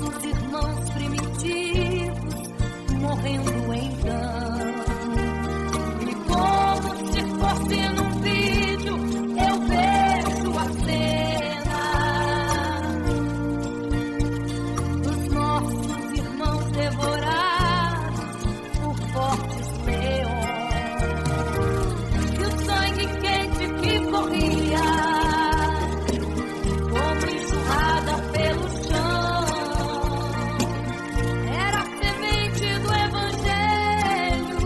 nossos irmãos primitivos morrendo então. E como se fosse num vídeo, eu vejo a cena dos nossos irmãos devorados por fortes leões. E o sangue quente que corria como enxurrada pelo chão era a semente do Evangelho,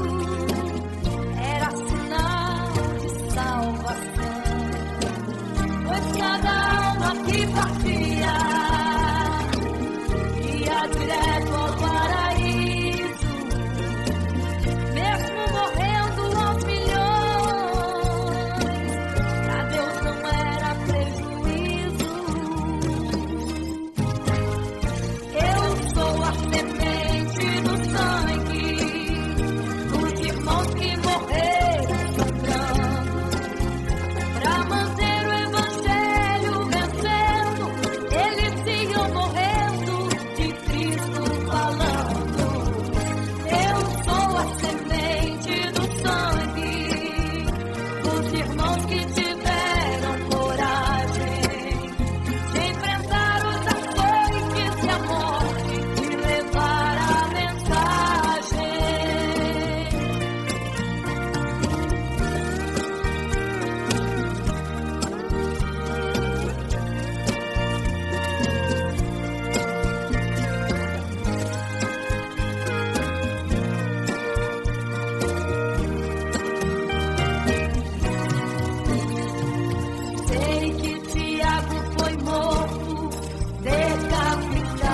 era sinal de salvação. Pois cada alma que partia ia direto ao paraíso, mesmo morrendo aos milhões. Pra Deus não era prejuízo. Eu sou a semente do sangue dos irmãos que morreram sangrando pra manter o Evangelho vencendo. Eles iam morrendo de Cristo falando. Eu sou a semente do sangue dos irmãos que tiveram coragem de enfrentar os açoites e a morte e levar a mensagem. Sei que Tiago foi morto, decapitado,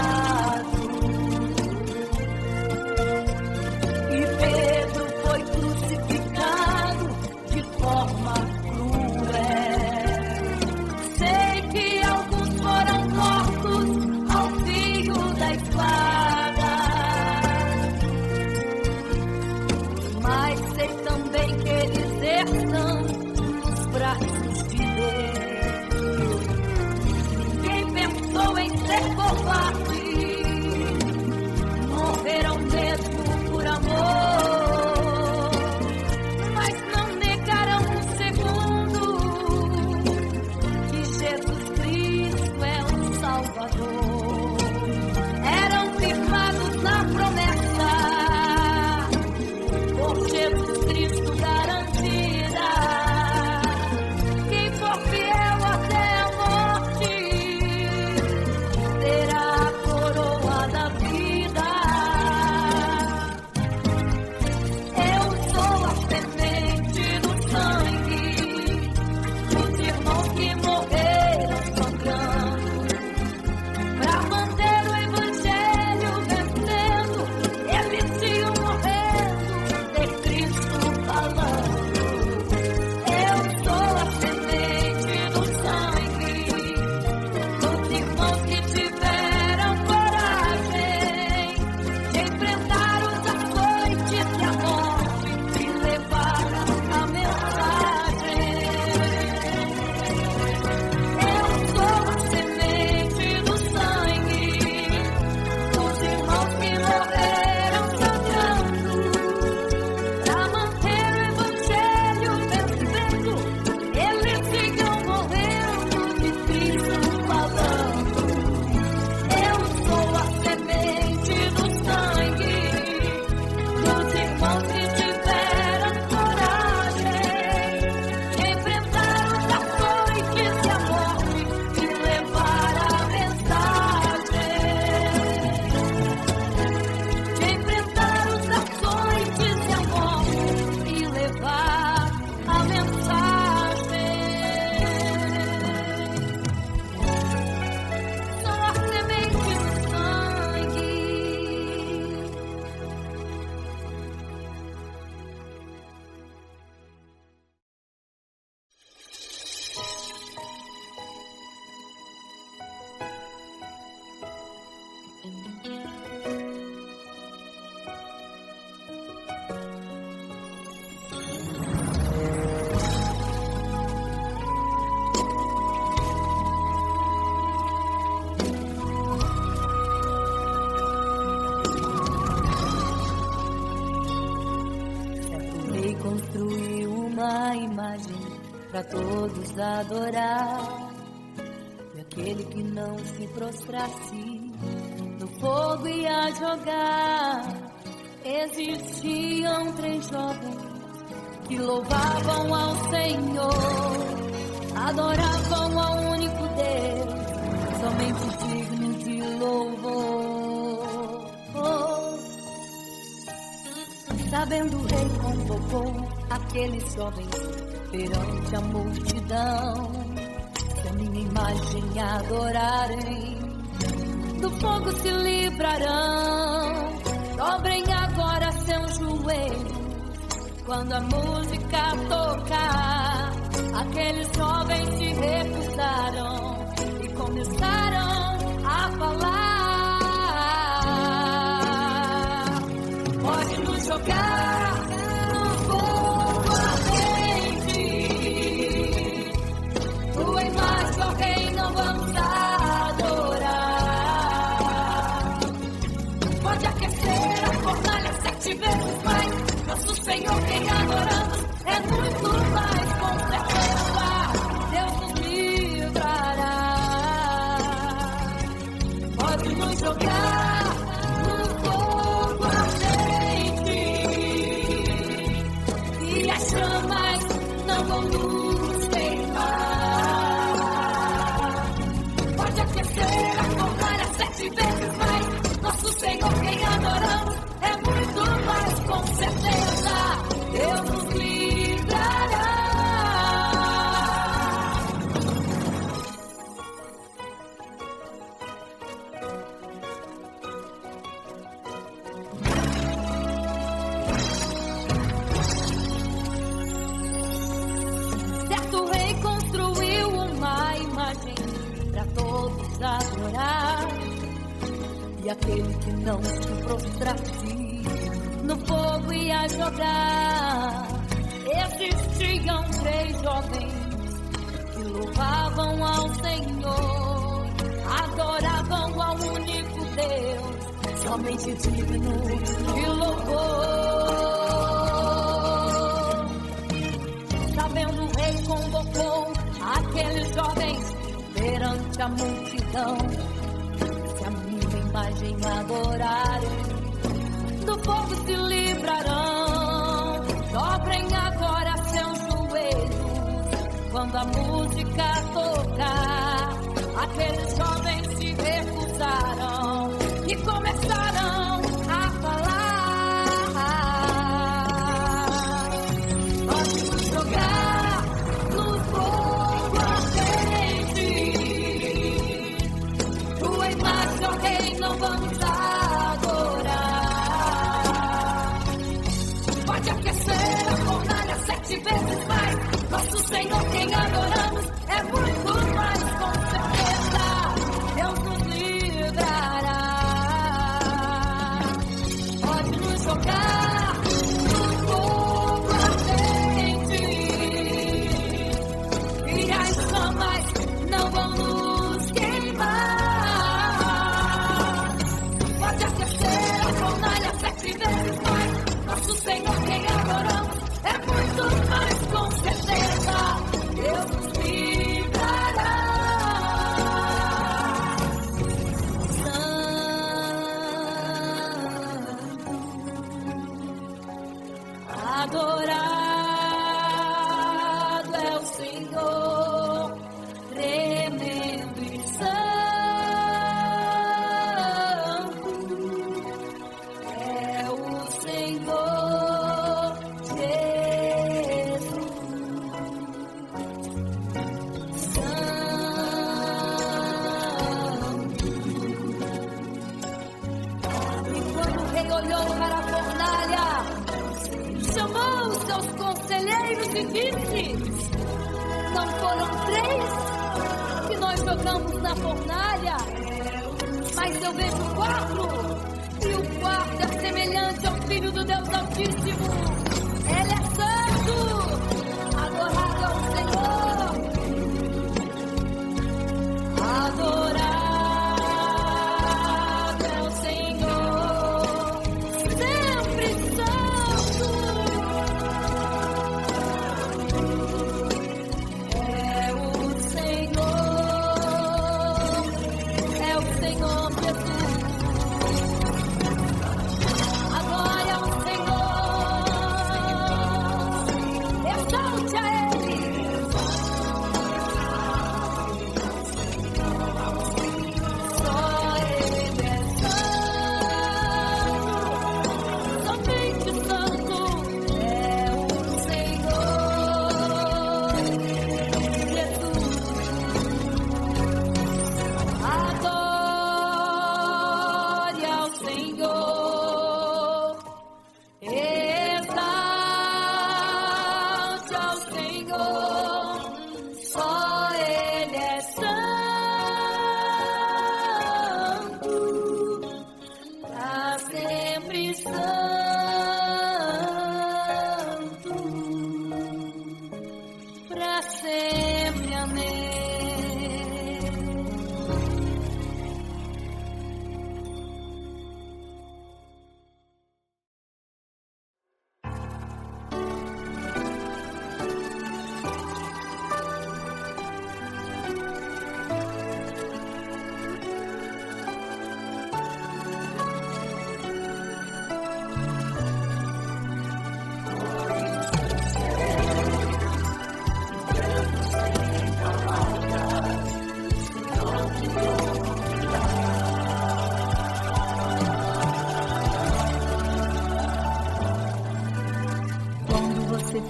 e Pedro foi crucificado de forma cruel. Sei que alguns foram mortos ao fio da espada, mas sei também que eles estão nos braços de Deus. Ninguém pensou em ser covarde, morreram mesmo por amor, mas não negaram um segundo que Jesus Cristo é o Salvador. Eram para todos adorar. E aquele que não se prostrasse no fogo ia jogar. Existiam 3 jovens que louvavam ao Senhor, adoravam ao único Deus, somente digno de louvor. Sabendo o rei convocou aqueles jovens perante a multidão. Se a minha imagem adorarem, do fogo se livrarão. Dobrem agora seus joelhos quando a música tocar. Aqueles jovens se recusaram e começaram a falar. Pode nos jogar no fogo ardente, tua imagem, ó Rei, não vamos adorar. Pode aquecer a fornalha 7 vezes mais. Nosso Senhor, quem adoramos, é muito mais, com certeza Deus nos livrará. Pode nos jogar no fogo ardente e as chamas não vão nos queimar. Pode aquecer a fornalha 7 vezes mais. Nosso Senhor, quem adoramos, é muito mais, com certeza Deus nos livrará. Certo rei construiu uma imagem para todos adorar. E aquele que não se prostrasse no fogo ia jogar. Existiam 3 jovens que louvavam ao Senhor, adoravam ao único Deus, somente digno de louvor. Sabendo o rei convocou aqueles jovens perante a multidão. Se a minha imagem adorarem, do fogo se livrarão. Dobrem agora seus joelhos quando a música tocar. Aqueles jovens se recusaram e começaram a falar. Pode nos jogar no fogo ardente, tua imagem, ó Rei, não vamos adorar. Pode aquecer a fornalha 7 vezes mais. Nosso Senhor, quem adoramos, é muito mais, com certeza Deus nos livrará. Pode nos jogar no fogo ardente e as chamas não vão nos queimar. Pode aquecer a fornalha 7 vezes mais. Nosso Senhor, quem adoramos, é muito mais, com certeza Deus nos livrará. Adorado é o Senhor, tremendo e santo é o Senhor Jesus. Santo. E quando o rei olhou para a fornalha, chamou os seus conselheiros e disse: não foram 3 que nós jogamos na fornalha, mas eu vejo 4, e o quarto é semelhante ao Filho do Deus Altíssimo. Ele é santo, adorado ao Senhor, adorado é o Senhor, sempre santo.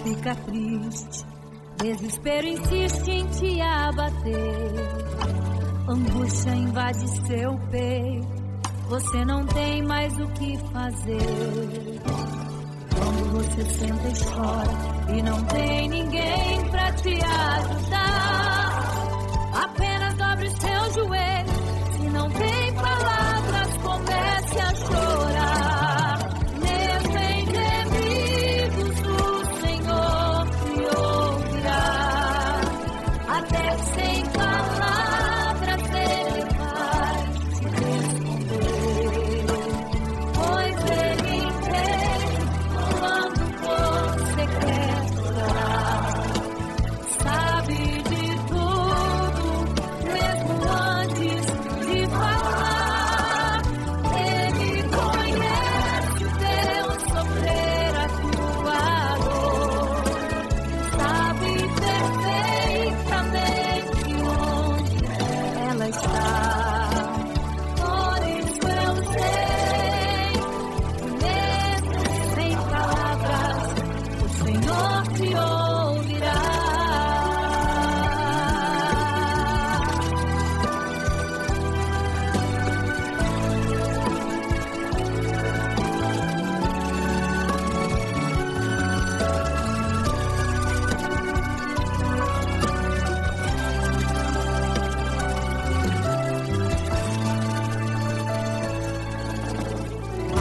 fica triste, desespero insiste em te abater, angústia invade seu peito, você não tem mais o que fazer. Quando você senta e chora e não tem ninguém pra te ajudar, apenas dobre os seus joelhos, se não tem palavras, comece a chorar. Mesmo em gemidos o Senhor te ouvirá, até sem palavras Ele vai te responder, pois Ele entende quando você quer chorar, sabe de tudo, mesmo antes de falar. Ele conhece o teu sofrer, a tua dor, sabe perfeitamente onde ela está. Por isso eu sei que mesmo sem palavras, o Senhor te ouvirá.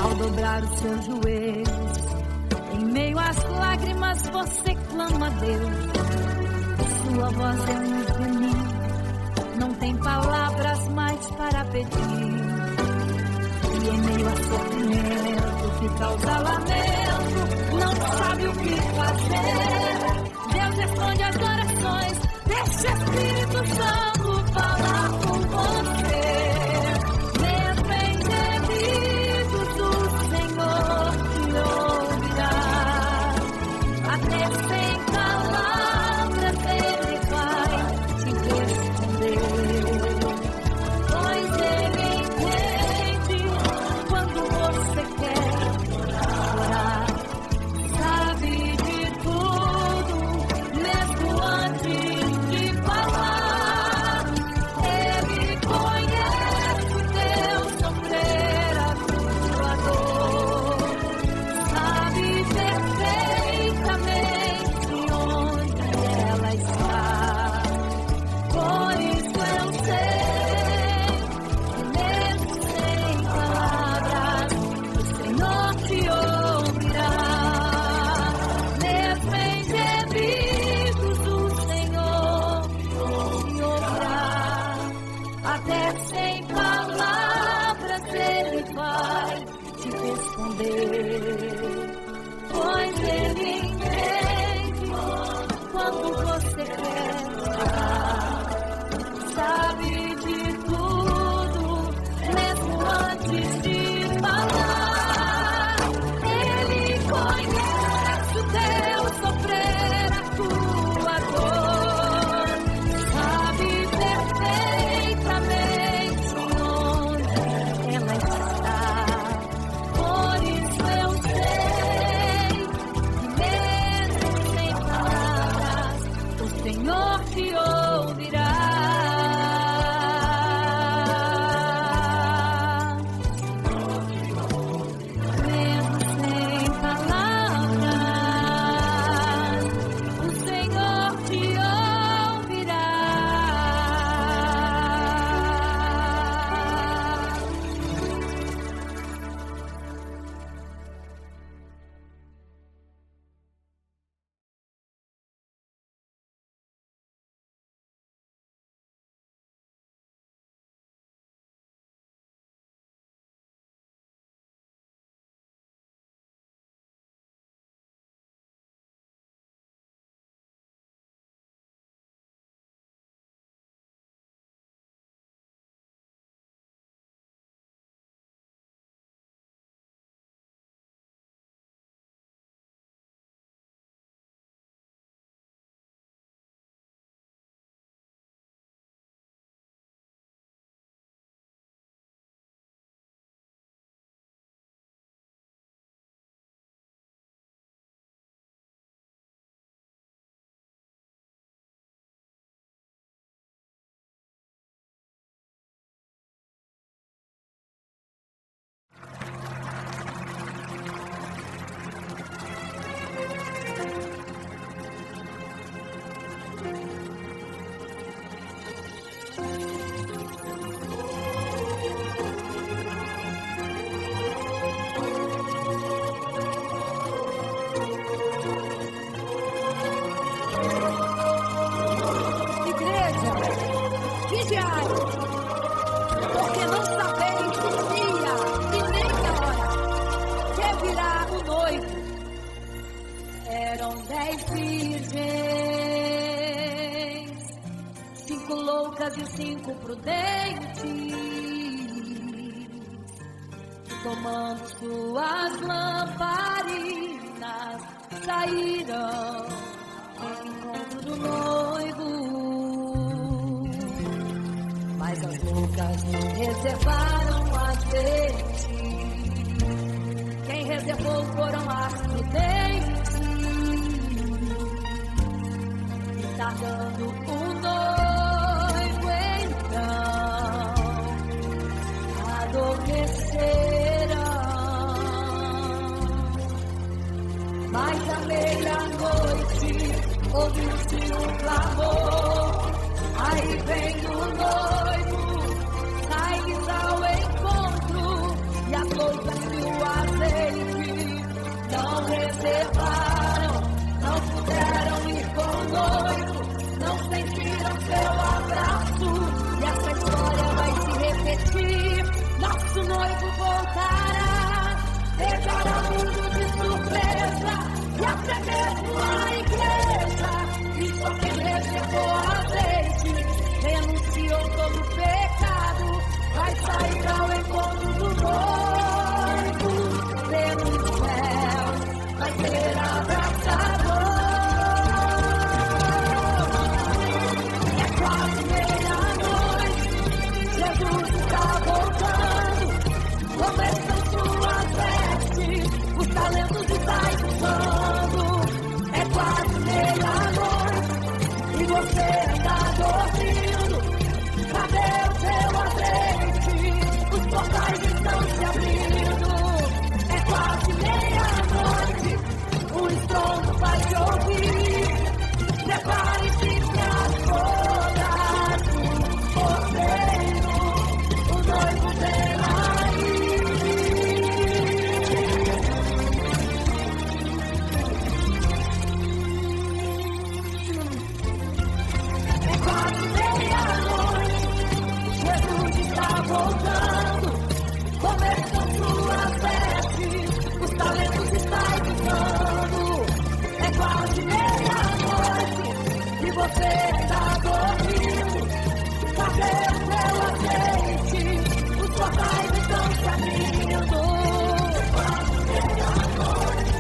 Ao dobrar os seus joelhos, em meio às lágrimas você clama a Deus. Sua voz é um gemido, não tem palavras mais para pedir. E em meio a sofrimento que causa lamento, não sabe o que fazer. Deus responde às orações, deixa o Espírito Santo falar com você. Mesmo em gemidos o Senhor te ouvirá, até sem palavras Ele vai te responder, pois Ele entende quando você quer chorar, sabe de tudo, mesmo antes de falar. Ele conhece o teu sofrer, a tua dor, sabe perfeitamente onde ela está. Por isso eu sei que mesmo sem palavras, o Senhor te ouvirá. Mesmo em gemidos o Senhor te ouvirá, até sem palavras Ele vai te responder, pois Ele entende quando você quer chorar, sabe de tudo, mesmo antes de falar. Ele conhece o teu sofrer, a tua dor, sabe perfeitamente onde ela está. Por isso de 5 prudentes, tomando suas lamparinas, saíram ao encontro do noivo. Mas as loucas reservaram azeite. Quem reservou foram as prudentes, e tardando o noivo então adormeceram. Mas à meia-noite ouviu-se um clamor. Aí vem o noivo, sai-lhes ao encontro, e as loucas e o azeite não reservaram, não puderam ir com o noivo, não sentiram seu abraço, e essa história vai se repetir. Nosso noivo voltará, pegará o mundo de surpresa, e até mesmo a igreja, e só quem reservou azeite, renunciou todo o pecado, vai sair ao encontro do noivo, pelo céu, vai ser abraçador. É quase meia-noite, Jesus está voltando, começam suas vestes, os talentos está usando. É quase meia-noite, e você está dormindo. Cadê o seu azeite? Os portais estão se abrindo. É quase meia-noite, o estrondo vai te ouvir. Prepare-se para as bodas do cordeiro, o noivo vem aí. É quase meia-noite, Jesus está voltando, começam suas vestes, os talentos estão usando. É quase meia-noite, e você está dormindo. Cadê o seu azeite? Os portais estão se abrindo. É quase meia-noite,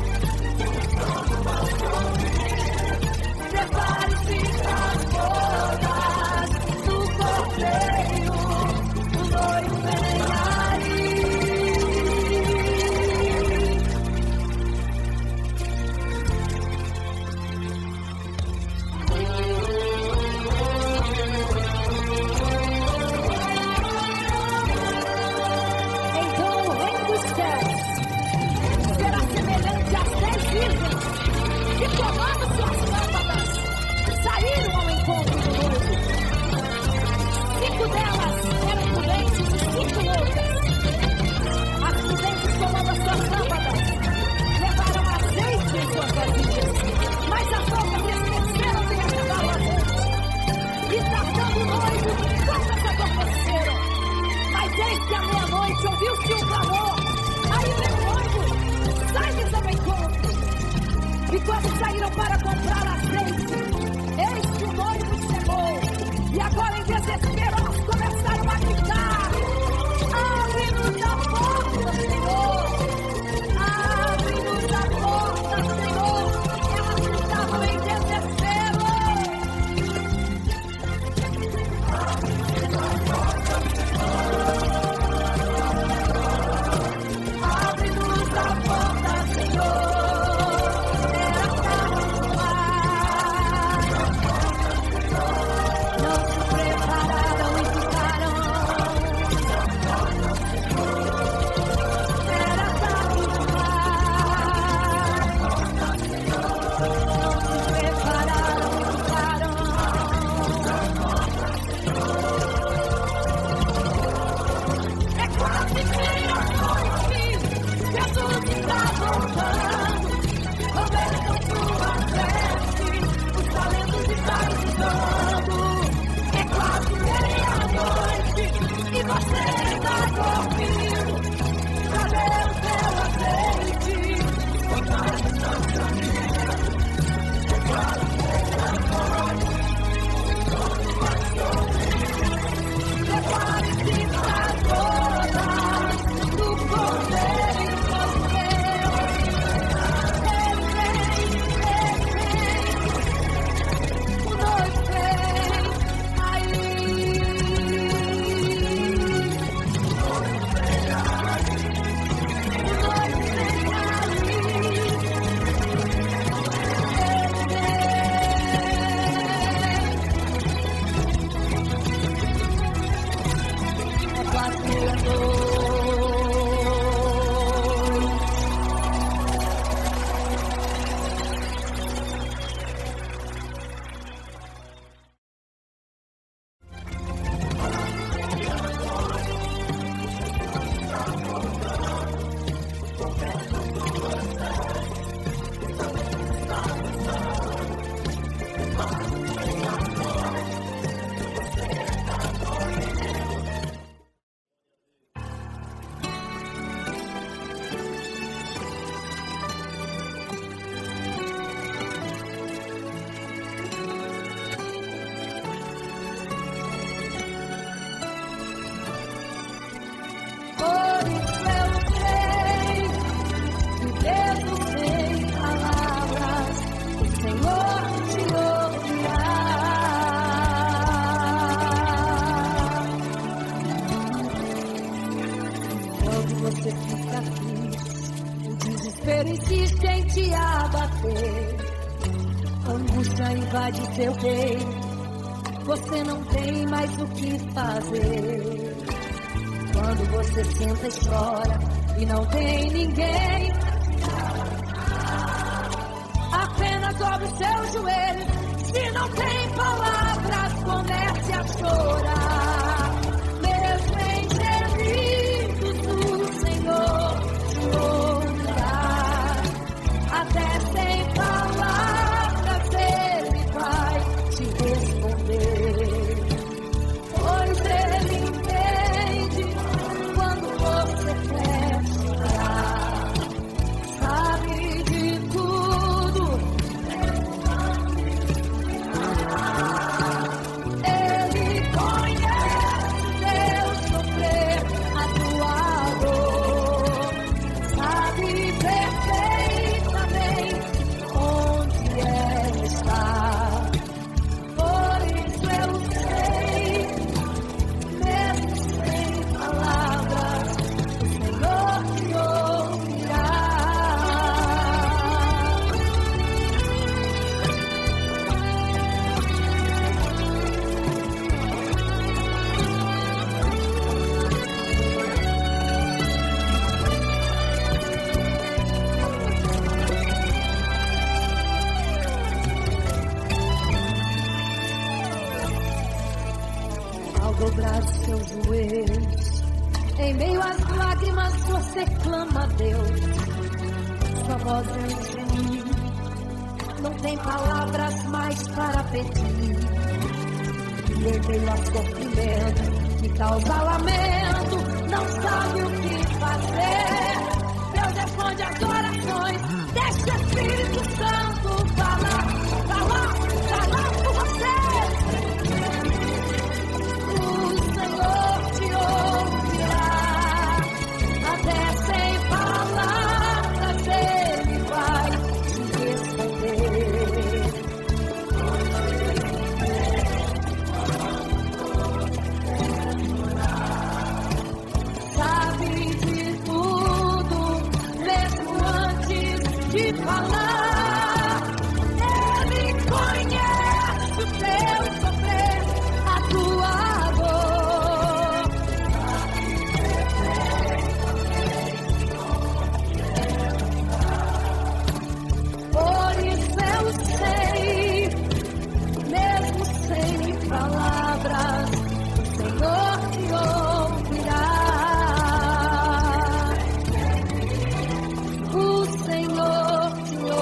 prepare-se para as bodas do cordeiro, o noivo vem aí. Então o reino dos céus será semelhante às 10 virgens que, tomando suas lâmpadas, saíram ao encontro do noivo. 5 delas eram prudentes e 5 loucas. As prudentes, tomando as suas lâmpadas, levaram azeite em suas vasilhas, mas as loucas esqueceram de renovar o azeite. E tardando o noivo, todas adormeceram. Mas eis que à meia-noite ouviu-se um clamor. Aí vem o noivo, sai-lhes ao encontro. E quando saíram para comprar azeite, eis que o noivo chegou. E agora em desespero elas começaram a gritar: abre-nos a porta, Senhor! Abre-nos a porta, Senhor! Elas gritavam em desespero. Abre-nos a porta, Senhor! Abre-nos a porta, Senhor! Era tarde demais. fica triste, o desespero insiste em te abater, a angústia invade seu peito, você não tem mais o que fazer. Quando você senta e chora e não tem ninguém, apenas dobre os seus joelhos. Se não tem palavras, comece a chorar. Mesmo em gemidos, o Senhor te ouvirá. Até sem palavras, Ele vai te responder. Pois Ele entende quando você quer chorar. Sabe de tudo. Ele conhece teu sofrer, a tua dor. Sabe perfeitamente onde ela está. Por isso eu sei, mesmo sem palavras, o Senhor te ouvirá. Ao dobrar os seus joelhos, em meio às lágrimas você clama a Deus. Sua voz é um gemido, não tem palavras mais para pedir. E em meio ao sofrimento que causa lamento, não sabe o que fazer. Deus responde as orações, deixa o Espírito Santo falar por você. O Senhor te ouvirá, até sem palavras Ele vai te responder. Sabe de tudo, mesmo antes de falar. Ele conhece o teu sofrer, a tua dor. Por isso eu sei, mesmo sem palavras, o Senhor te ouvirá. O Senhor te ouvirá.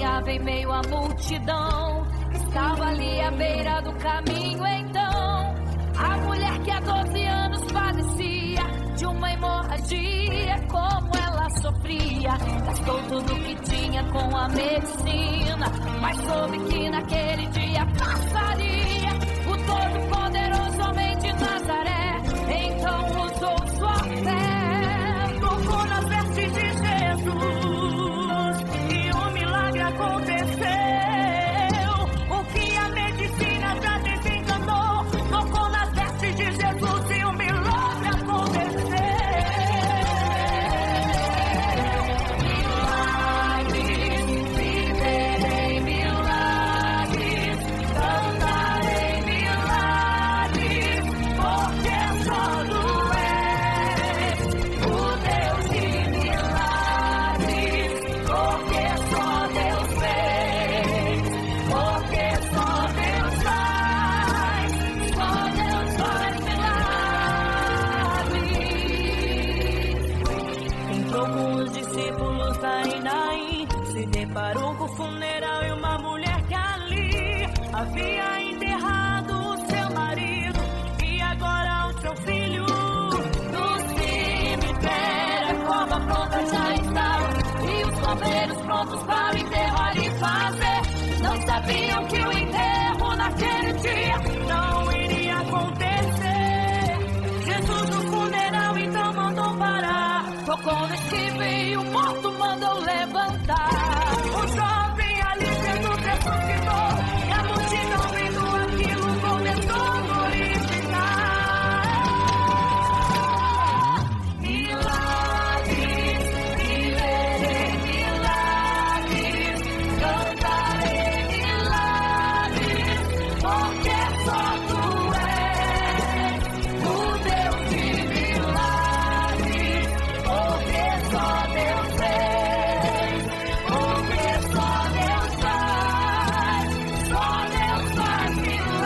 caminhava em meio à multidão. Estava ali à beira do caminho então a mulher que há 12 anos padecia de uma hemorragia. Como ela sofria, gastou tudo que tinha com a medicina, mas soube que naquele dia passaria o todo-poderoso homem de Nazaré. Então usou sua fé, tocou nas vestes de Jesus e um milagre aconteceu. O que a medicina já desenganou, tocou nas vestes de Jesus e um milagre aconteceu. Milagres, viverei milagres, cantarei milagres, porque só tu és o Deus de milagres, porque só Deus fez, porque só Deus faz milagres. Entrou com os discípulos da Naim, se deparou com o funeral e uma mulher que ali havia enterrado o seu marido e agora o seu filho. No cemitério a cova pronta já estava e os bombeiros prontos para o enterro ali fazer. Não sabiam que o enterro naquele dia não iria acontecer. Jesus no funeral então mandou parar, tocou no esquivo e o morto mandou levantar. O jovem ali Jesus ressuscitou e a multidão vendo aquilo começou a glorificar. Milagres, viverei milagres, cantarei milagres, porque só tu és o Deus de milagres, porque só Deus fez, porque só Deus faz milagres.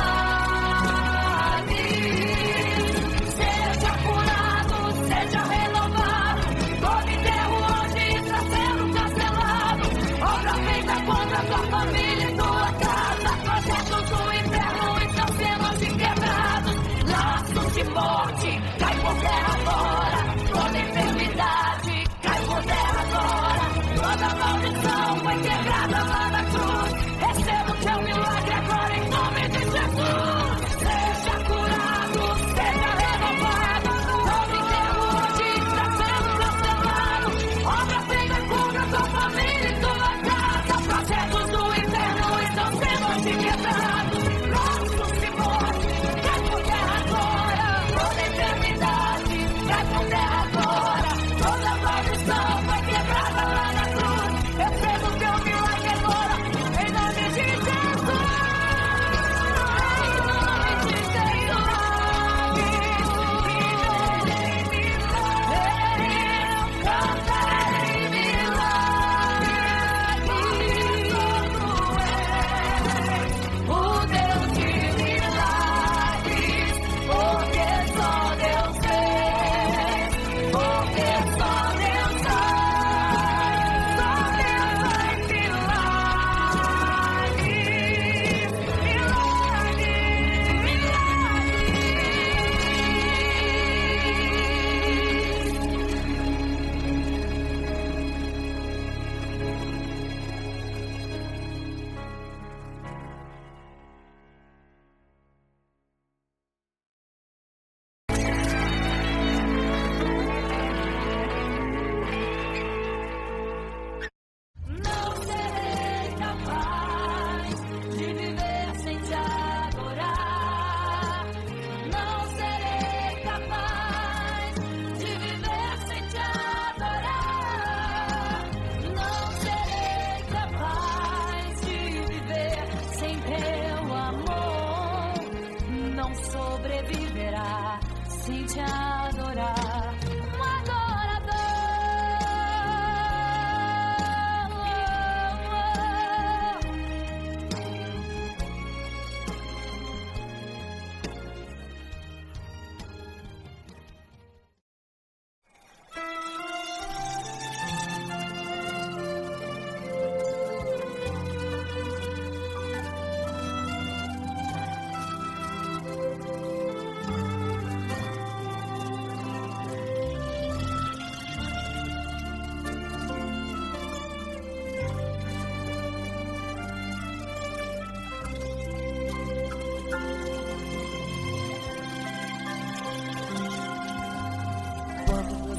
Seja curado, seja renovado, todo enterro hoje está sendo cancelado. Obra feita contra tua família e tua casa, projetos do inferno estão sendo hoje quebrados. Laços de morte, cai por terra agora, toda enfermidade, cai por terra agora, toda maldição foi quebrada lá na cruz. Receba o teu milagre agora em nome de Jesus. Seja curado, seja renovado, todo enterro hoje está sendo cancelado. Obra feita contra tua família e tua casa, projetos do inferno estão sendo hoje quebrados. Laços de morte, cai por terra agora, toda enfermidade, cai por terra agora, toda maldição foi quebrada lá na cruz. Receba o teu milagre agora, em nome de Jesus.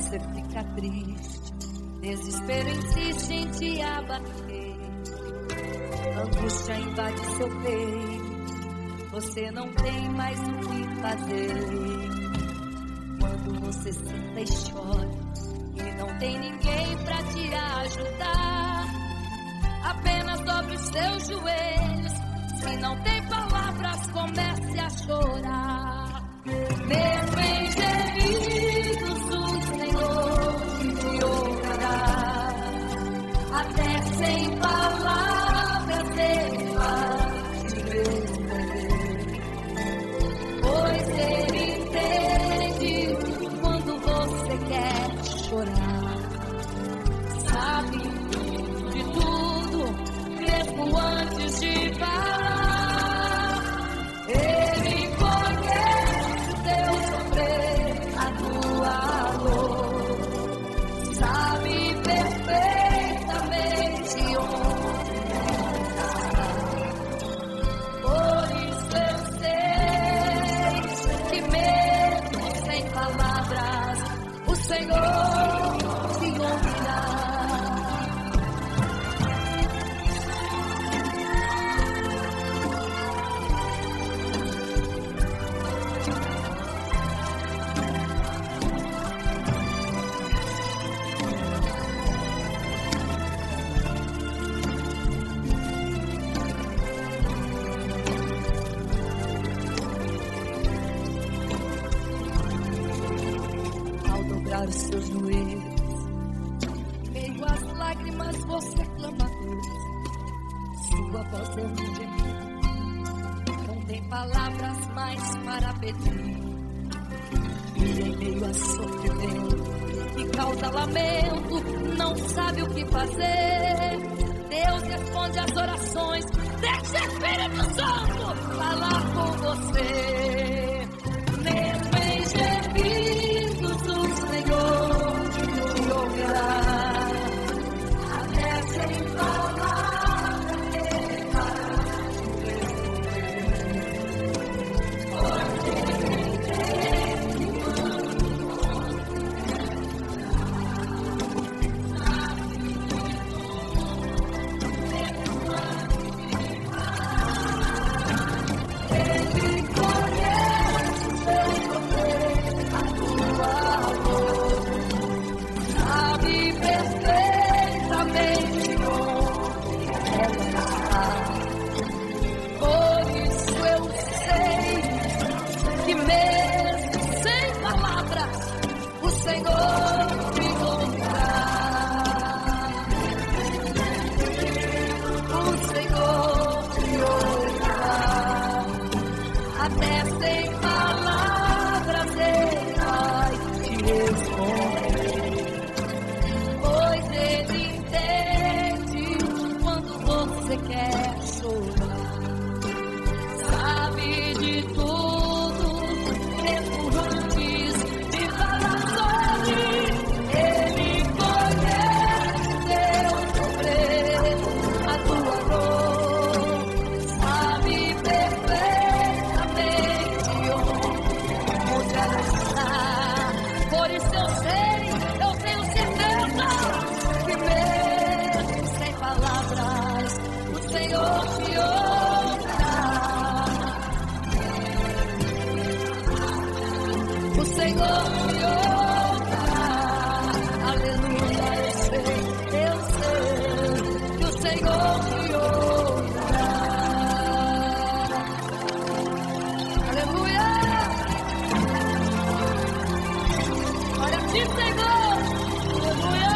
você fica triste, desespero insiste em te abater, angústia invade seu peito, você não tem mais o que fazer. Quando você senta e chora e não tem ninguém pra te ajudar, apenas dobre os seus joelhos. Se não tem palavras, comece a chorar. Mesmo em gemidos, o Senhor te ouvirá. Até sem palavras Ele vai te responder, pois Ele entende quando você quer chorar. Sabe de tudo, mesmo antes de falar. Ele conhece o teu sofrer, a tua dor. Sabe perfeitamente onde está. Por isso eu sei que mesmo sem palavras, o Senhor te ouvirá. Os seus joelhos, meio às lágrimas você clama a Deus. Sua voz é um gemido, não tem palavras mais para pedir. E em meio a sofrimento que causa lamento, não sabe o que fazer. Deus responde às orações, deixa o Espírito Santo falar com você. Mesmo em gemidos, o Senhor te ouvirá. Até sem palavras Ele vai Ele conhece o teu sofrer, a tua dor. Sabe perfeitamente onde ela está. Por isso eu sei que mesmo sem palavras, o Senhor te ouvirá. O Senhor te ouvirá. Até sem palavras Ele vai te responder, pois Ele entende quando você quer chorar. Sabe de tudo, mesmo antes de falar sobre. Ele conhece teu sofrer, a tua dor. Sabe perfeitamente onde ela está. Por isso eu tenho certeza que mesmo sem palavras, o Senhor te ouvirá. O Senhor te ouvirá. Aleluia, eu sei que o Senhor te ouvirá. Aleluia. Olha a ti, Senhor. Aleluia.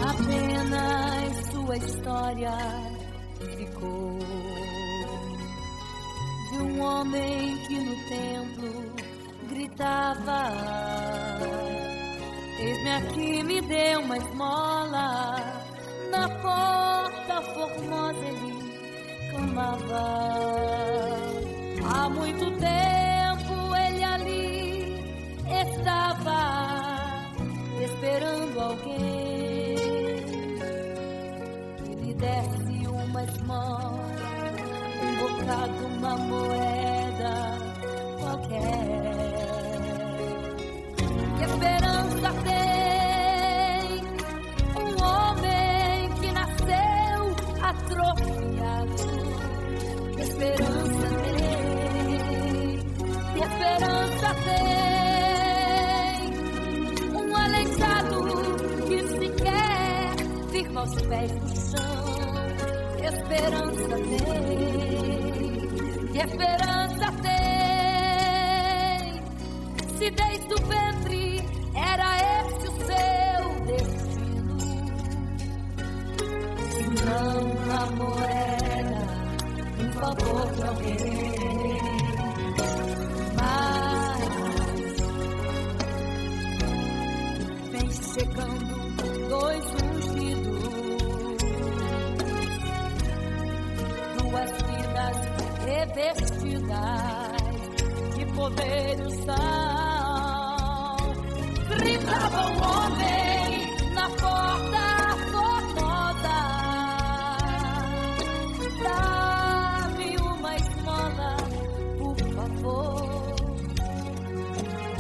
Apenas sua história ficou de um homem que no templo gritava: Eis-me aqui, me deu uma esmola, na porta formosa ele clamava. Há muito tempo ele ali estava, esperando alguém que lhe desse uma esmola, um bocado, uma moeda qualquer. Que esperança tem um homem que nasceu atrofiado? Que esperança tem? Que esperança tem um aleijado que sequer firma os pés no chão? Que esperança tem? Que esperança tem? Se desde o ventre era esse o seu destino, se não a moeda, um favor pra alguém. Mas vem chegando dois ungidos, duas vidas revestidas de poder e sal. Gritava o homem na porta formosa: dá-me uma esmola, por favor.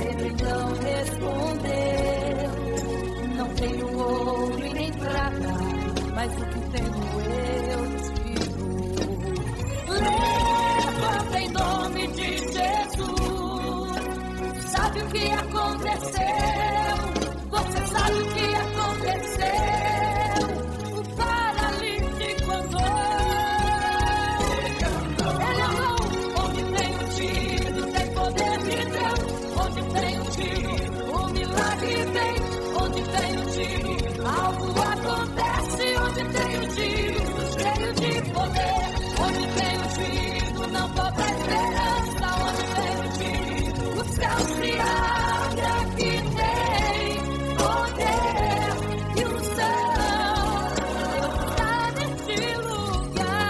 Ele então respondeu: não tenho ouro e nem prata, mas o que tenho eu te dou. Levanta em nome de Jesus. Sabe o que aconteceu? Você sabe o que aconteceu? O paralítico andou. Ele andou onde tem um tiro, tem poder de Deus. Onde tem um tiro, o milagre vem. Onde tem um tiro, algo acontece. Onde tem um tiro, cheio de poder. Onde tem um tiro, não falta esperança. Onde tem um tiro, o céu se abre. Aqui tem poder e unção. Deus está neste lugar.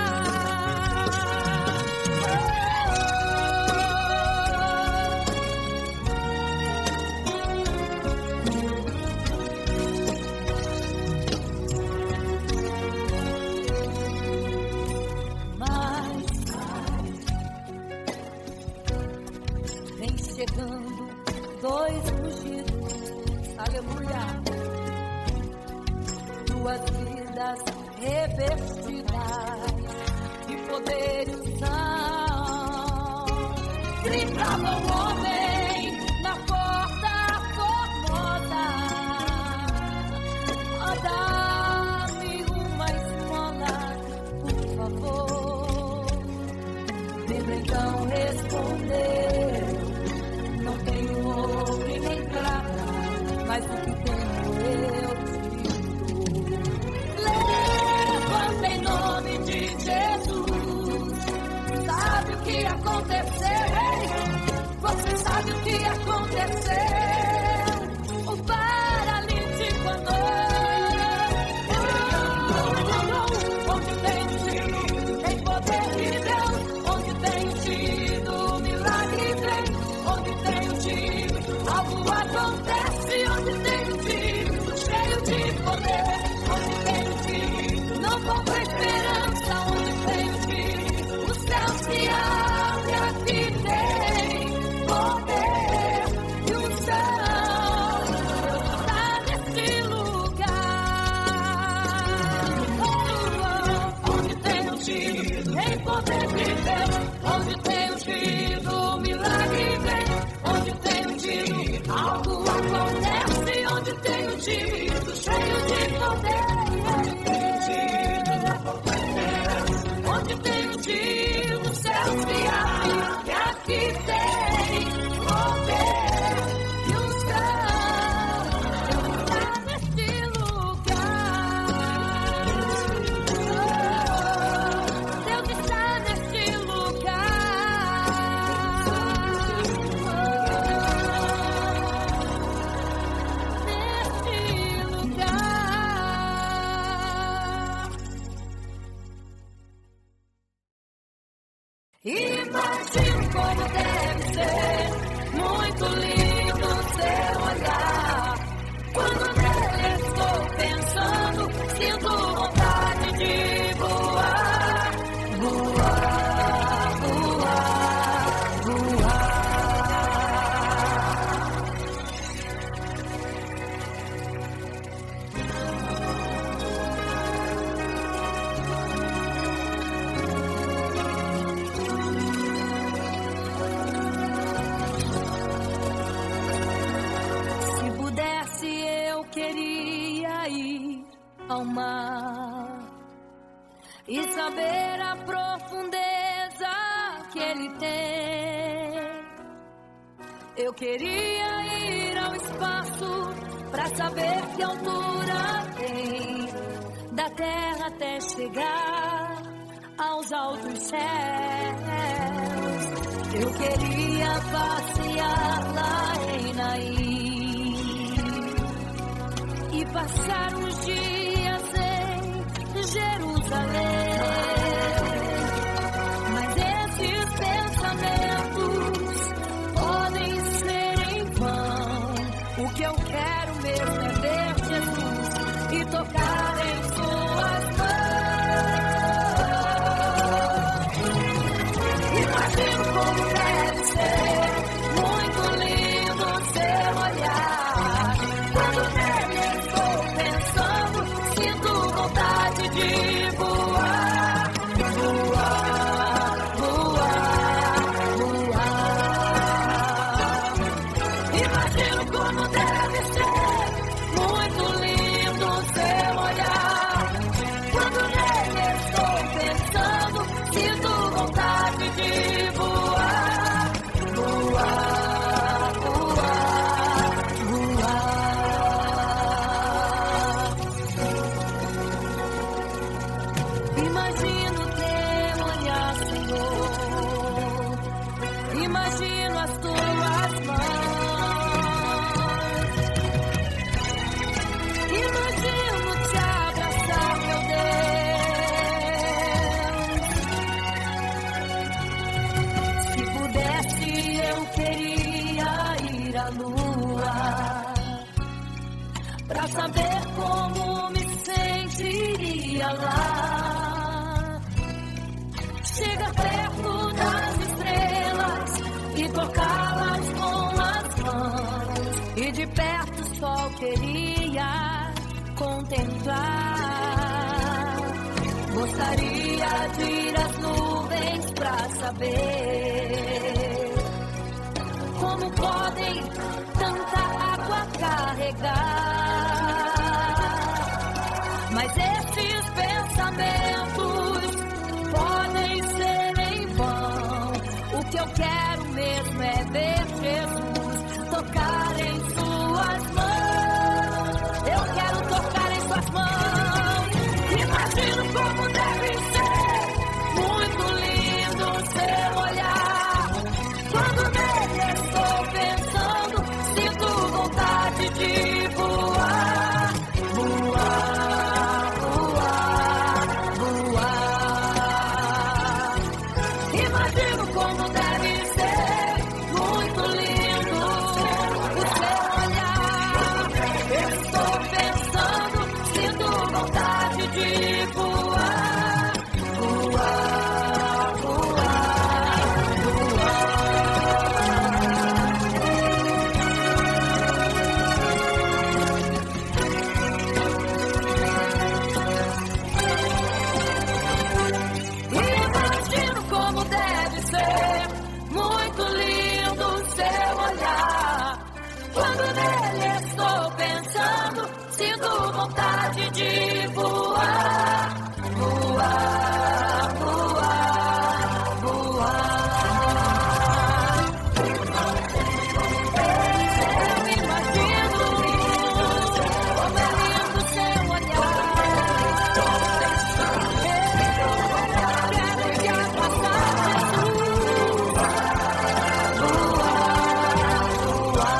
Mas vem chegando dois ungidos, aleluia, duas vidas revestidas de poder e unção. Gritava o homem na porta formosa: oh, dá-me uma esmola, por favor. Pedro então respondeu: não tenho ouro e nem prata, mas o que tenho eu te dou. Levanta em nome de Jesus. Sabe o que aconteceu? Você sabe o que aconteceu? O paralítico andou. Onde tem um tiro, tem poder de Deus. Onde tem um tiro, o milagre vem. Onde tem um tiro, algo acontece. Onde tem um tiro, cheio de poder. Onde tem um tiro, não falta esperança. Onde tem um tiro, o céu se abre. Aqui tem poder e unção. Deus está neste lugar. Onde tem um tiro, tem poder de Deus. Onde tem um tiro, o milagre vem. Onde tem um tiro, algo acontece. Onde tem um tiro, cheio de poder. Onde tem um tiro, o céu se abre. E aqui tem poder e unção. Deus está neste lugar. Deus está neste lugar. Imagino como deve ser muito lindo seu olhar. Quando nele estou pensando, sinto vontade de voar, voar, voar, voar. Se pudesse, eu queria ir ao mar e saber a profundeza que ele tem. Eu queria ir ao espaço pra saber que altura tem, da terra até chegar aos altos céus. Eu queria passear lá em Naim e passar uns dias em Jerusalém. Mas esses pensamentos podem ser em vão. O que eu quero mesmo é ver Jesus e tocar em suas mãos. Imagino como deve ser muito lindo seu olhar. Quando nele estou pensando, sinto vontade de voar, voar, voar, voar. Imagino como deve ser muito lindo seu olhar. Quando nele estou pensando, sinto vontade de voar, voar, voar, voar. Imagino teu olhar, Senhor. Imagino as tuas mãos. Imagino te abraçar, meu Deus. Se pudesse, eu queria ir à lua pra saber como me sentiria lá. Chega perto das estrelas e tocá-las com as mãos, e de perto só queria contemplar. Gostaria de ir às nuvens pra saber como podem tanta água carregar. Mas esses pensamentos podem ser em vão. O que eu quero mesmo é ver Jesus tocar em suas mãos. Eu quero tocar em suas mãos. Imagino como deve ser muito lindo seu olhar. Quando nele estou pensando, sinto vontade de voar, voar, voar, voar. Imagino como deve ser muito lindo o seu olhar. Eu estou pensando, sinto vontade de voar, voar, voar, voar. Imagino como deve ser muito lindo o seu olhar. Quando nele estou pensando, sinto vontade de voar, voar, voar, voar. Eu imagino como é lindo o seu olhar. Quero te abraçar, Jesus. Voar, voar.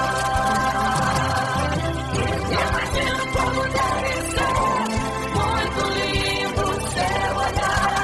Imagino como deve ser muito lindo o seu olhar.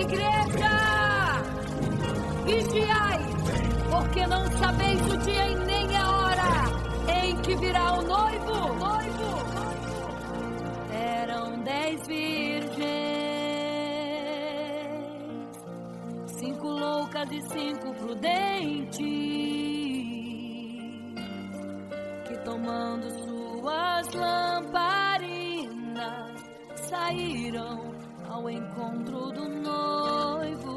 igreja, vigiai, porque não sabeis o dia e nem a hora em que virá o noivo. Eram 10 virgens, 5 loucas e 5 prudentes, que tomando suas lamparinas saíram ao encontro do noivo.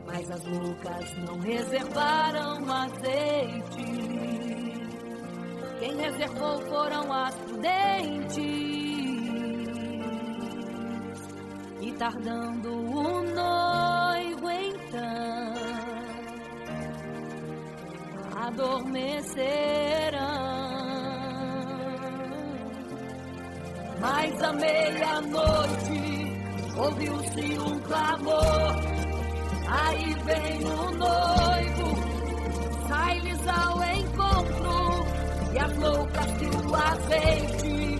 Mas as loucas não reservaram azeite. Quem reservou foram as prudentes. E tardando o noivo então, adormecerão. Mas à meia-noite ouviu-se um clamor. Aí vem o noivo, sai-lhes ao encontro. E as loucas que o azeite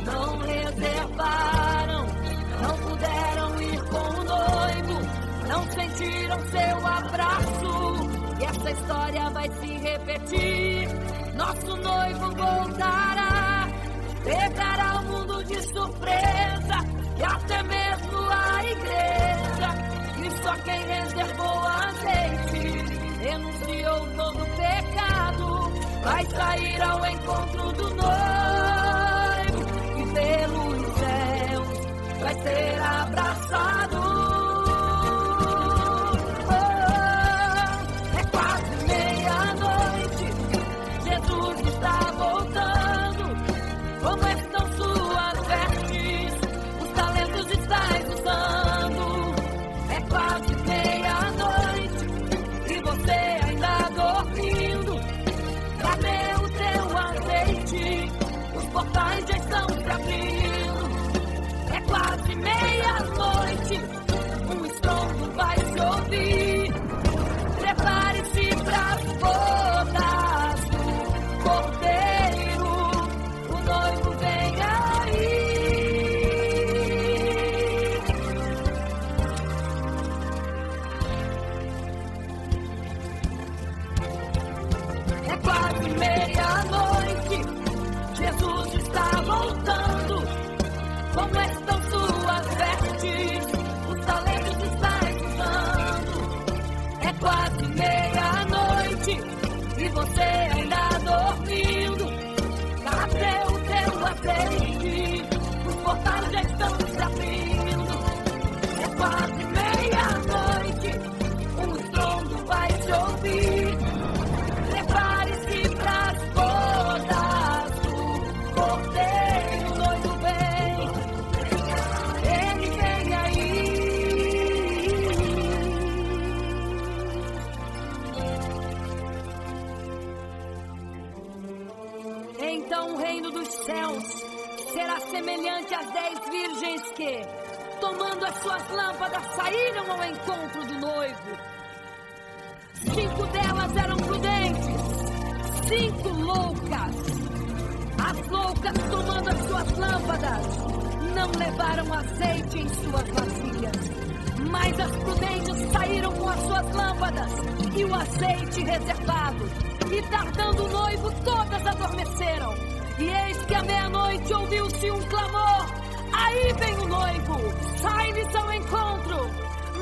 não reservaram, não puderam ir com o noivo, não sentiram seu abraço. E essa história vai se repetir. Nosso noivo voltará, pegará o mundo de surpresa, e até mesmo a igreja. E só quem reservou azeite, renunciou todo pecado, vai sair ao encontro do noivo, e pelos céus vai ser abraçado. É quase meia-noite, Jesus está voltando. Como estão suas vestes? Os talentos estáis usando. É quase meia-noite e você ainda dormindo. Cadê o teu azeite? Os portais já estão se abrindo. É quase meia-noite, um estrondo vai se ouvir. Prepare-se pras bodas do Cordeiro, o noivo vem aí. É quase meia-noite, Jesus está voltando. Como estão suas vestes? Os talentos estáis usando. É quase meia-noite e você ainda dormindo. Cadê o teu azeite? Os portais já estão se abrindo. É quase meia-noite, um estrondo vai se ouvir. Prepare-se pras bodas do Cordeiro, o noivo vem. Ele vem aí. Então o reino dos céus será semelhante às 10 virgens que, tomando as suas lâmpadas, saíram ao encontro do noivo. 5 delas eram prudentes, 5 loucas. As loucas, tomando as suas lâmpadas, não levaram azeite em suas vasilhas. Mas as prudentes saíram com as suas lâmpadas e o azeite reservado. E tardando o noivo, todas adormeceram. E eis que à meia-noite ouviu-se um clamor. Aí vem o noivo, sai-lhes ao encontro.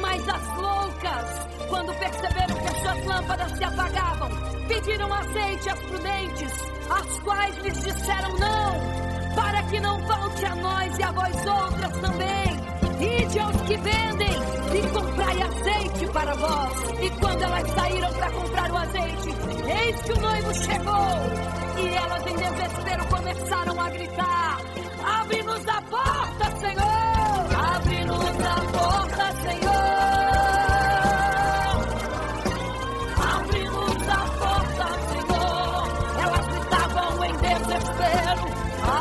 Mas as loucas, quando perceberam que as suas lâmpadas se apagavam, pediram azeite às prudentes, as quais lhes disseram não, para que não falte a nós e a vós outras também. Ide aos que vendem e comprai azeite para vós. E quando elas saíram para comprar o azeite, eis que o noivo chegou. E elas em desespero começaram a gritar: abre-nos a porta, Senhor! Abre-nos a porta, Senhor! Abre-nos a porta, Senhor! Elas gritavam em desespero: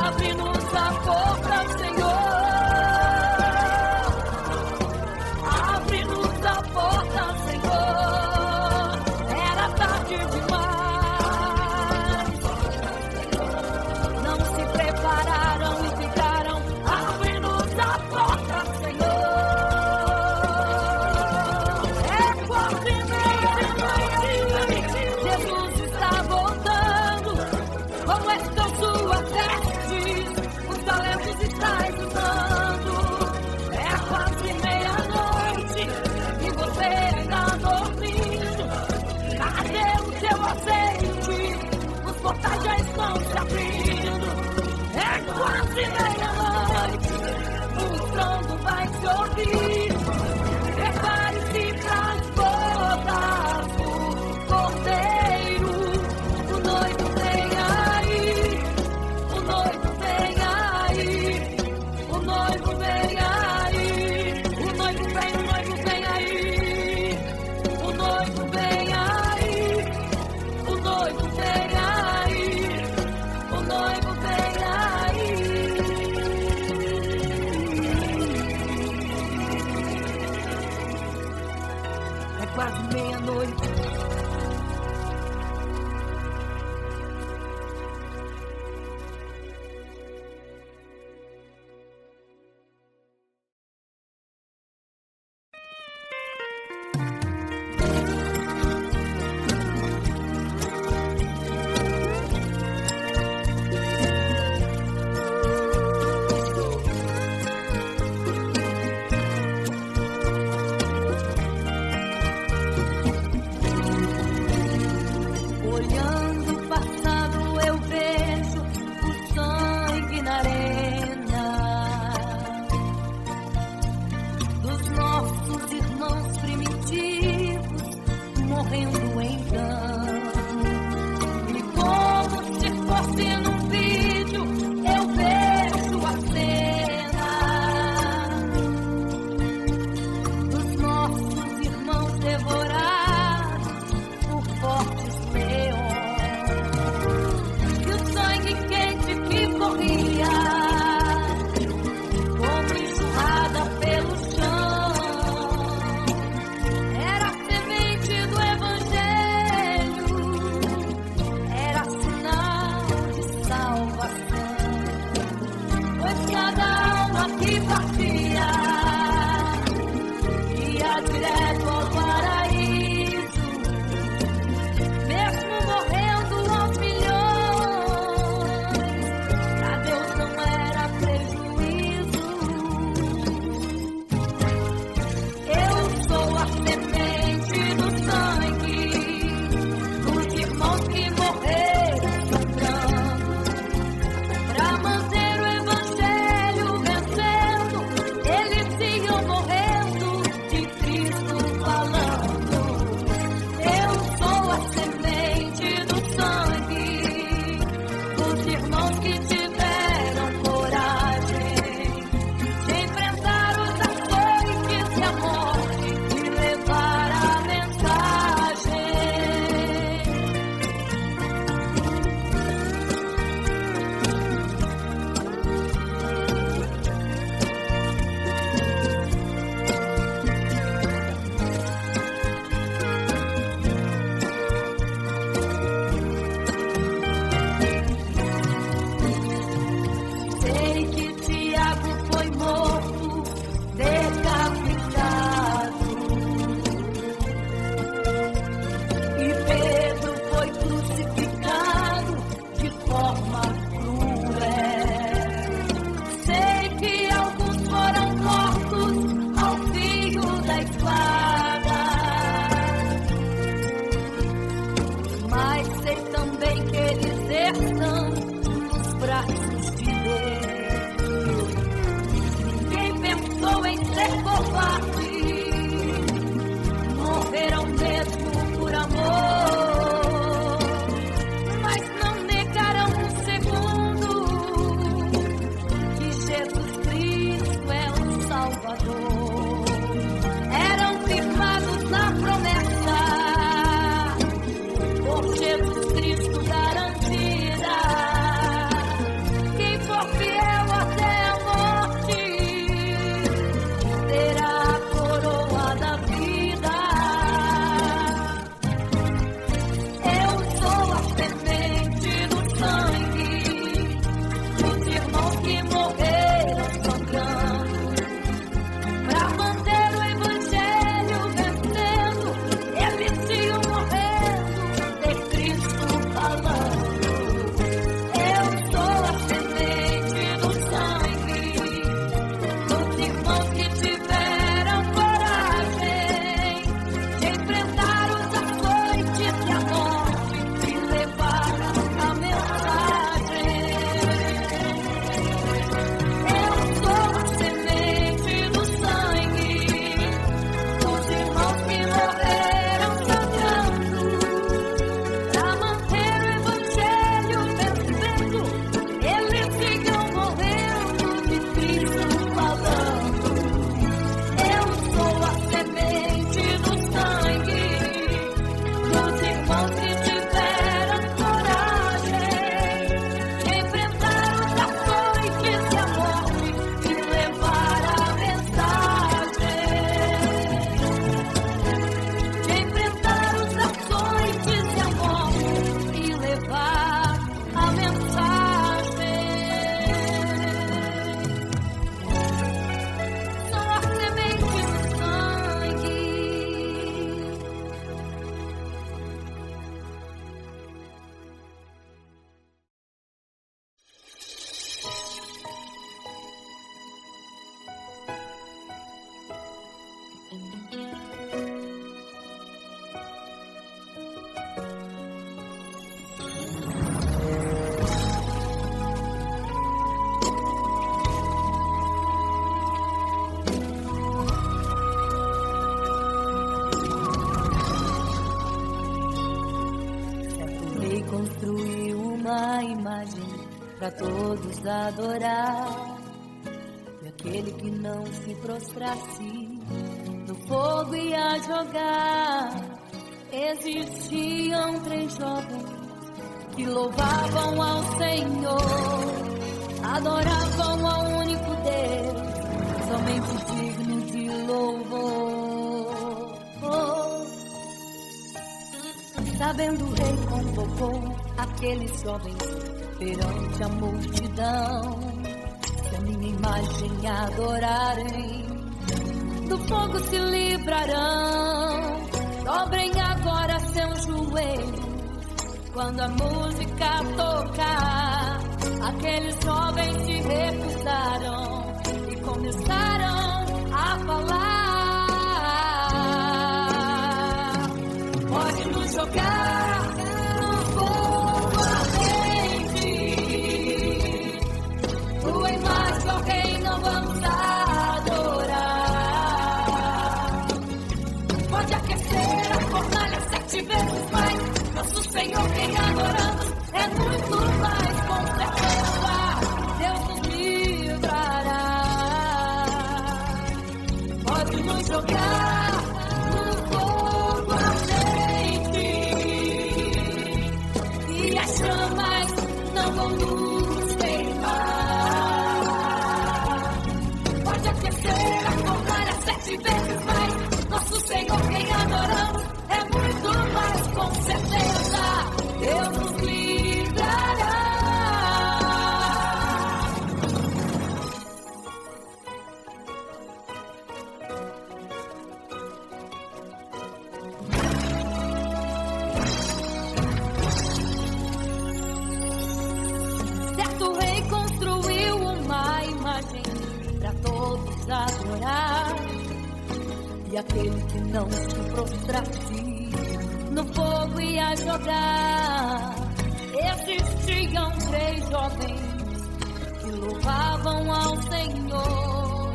abre-nos a porta, Senhor! Abre-nos a porta, Senhor! Era tarde demais. Não se prepararam portais já estão se abrindo. É quase meia-noite, o estrondo vai se ouvir. Prepare-se pras bodas do Cordeiro. O noivo vem aí, o noivo vem aí, o noivo vem aí, o noivo vem aí, o noivo vem aí, o noivo vem aí, o noivo vem aí. É quase meia-noite. Olhando o passado eu vejo o sangue na arena dos nossos irmãos primitivos morrendo em campo. E como se fosse num vídeo eu vejo a cena dos nossos irmãos devorados por fortes leões. E o sangue quente que corria como enxurrada pelo chão era a semente do Evangelho, era sinal de salvação. Pois cada alma que partia ia direto ao paraíso, mesmo morrendo aos milhões, pra Deus não era prejuízo. Eu sou a semente do sangue dos irmãos que morreram sangrando pra manter o Evangelho vencendo. Eles iam morrendo de Cristo falando. Eu sou a semente do sangue dos irmãos que tiveram coragem de enfrentar os açoites e a morte e levar a mensagem. Sei que Tiago foi morto, decapitado, e Pedro foi crucificado de forma cruel. Sei que alguns foram mortos ao fio da espada, mas sei também que eles estão nos braços de Deus. Quem pensou em ser covarde morreram mesmo por amor, mas não negarão um segundo que Jesus Cristo é o Salvador. Eram firmados na promessa por Jesus Cristo garantida. Quem for fiel até a morte terá a para todos adorar. E aquele que não se prostrasse no fogo ia jogar. Existiam 3 jovens que louvavam ao Senhor, adoravam ao único Deus, somente digno de louvor. Sabendo o rei convocou aqueles jovens perante a multidão. Se a minha imagem adorarem, do fogo se livrarão. Dobrem agora seus joelhos quando a música tocar. Aqueles jovens se recusaram e começaram a falar. Pode nos jogar no fogo ardente, tua imagem, ó Rei, não vamos adorar. Pode aquecer a fornalha 7 vezes mais. Nosso Senhor, quem adoramos, é muito mais, com certeza Deus nos livrará. Pode nos jogar no fogo ardente e as chamas não vão nos queimar. Pode aquecer a fornalha 7 vezes mais. Nosso Senhor, quem adoramos, é muito mais, com certeza Deus nos livrará. Certo rei construiu uma imagem para todos adorar. E aquele que não se prostrasse no fogo ia jogar. Existiam 3 jovens que louvavam ao Senhor,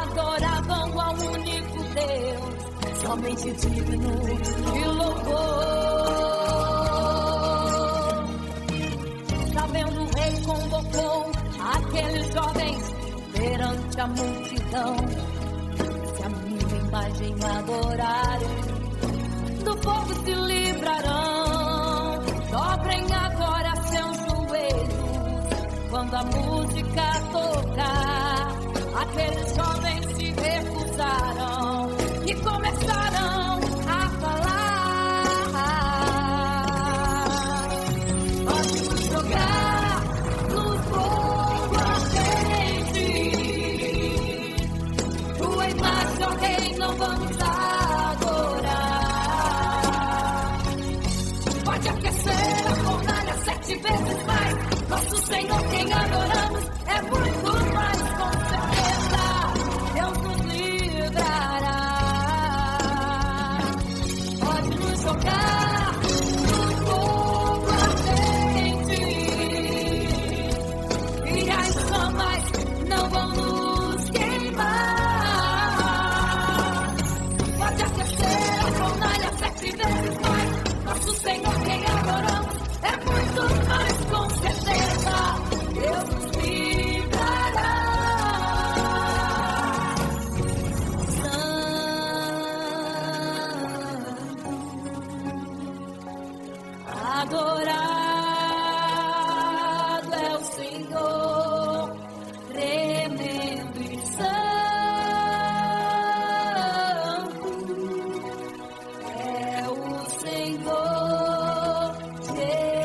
adoravam ao único Deus, somente digno de louvor. Sabendo o rei convocou aqueles jovens perante a multidão. Se a minha imagem adorarem, do fogo se livrarão. Dobrem agora seus joelhos quando a música tocar. Aqueles jovens se recusaram e começaram a falar. Pode nos jogar no fogo ardente, tua imagem, ó Rei, não vamos adorar. Pode aquecer a fornalha 7 vezes mais. Nosso Senhor, quem adoramos, é muito mais, com certeza Deus nos livrará. Pode nos jogar no fogo ardente e as chamas não vão nos queimar. Pode aquecer a fornalha 7 vezes mais. Nosso Senhor, quem adoramos, é muito mais, com certeza Deus nos livrará. Adorado é o Senhor, tremendo e santo é o Senhor Jesus.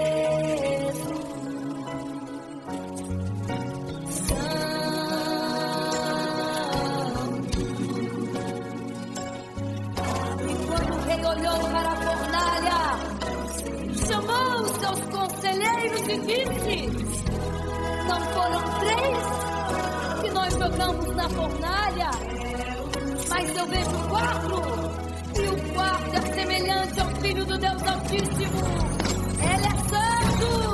E quando o rei olhou para a fornalha, chamou os seus conselheiros e disse: não foram 3 que nós jogamos na fornalha, mas eu vejo 4, e o 4 é semelhante ao Filho do Deus Altíssimo. Ele é santo.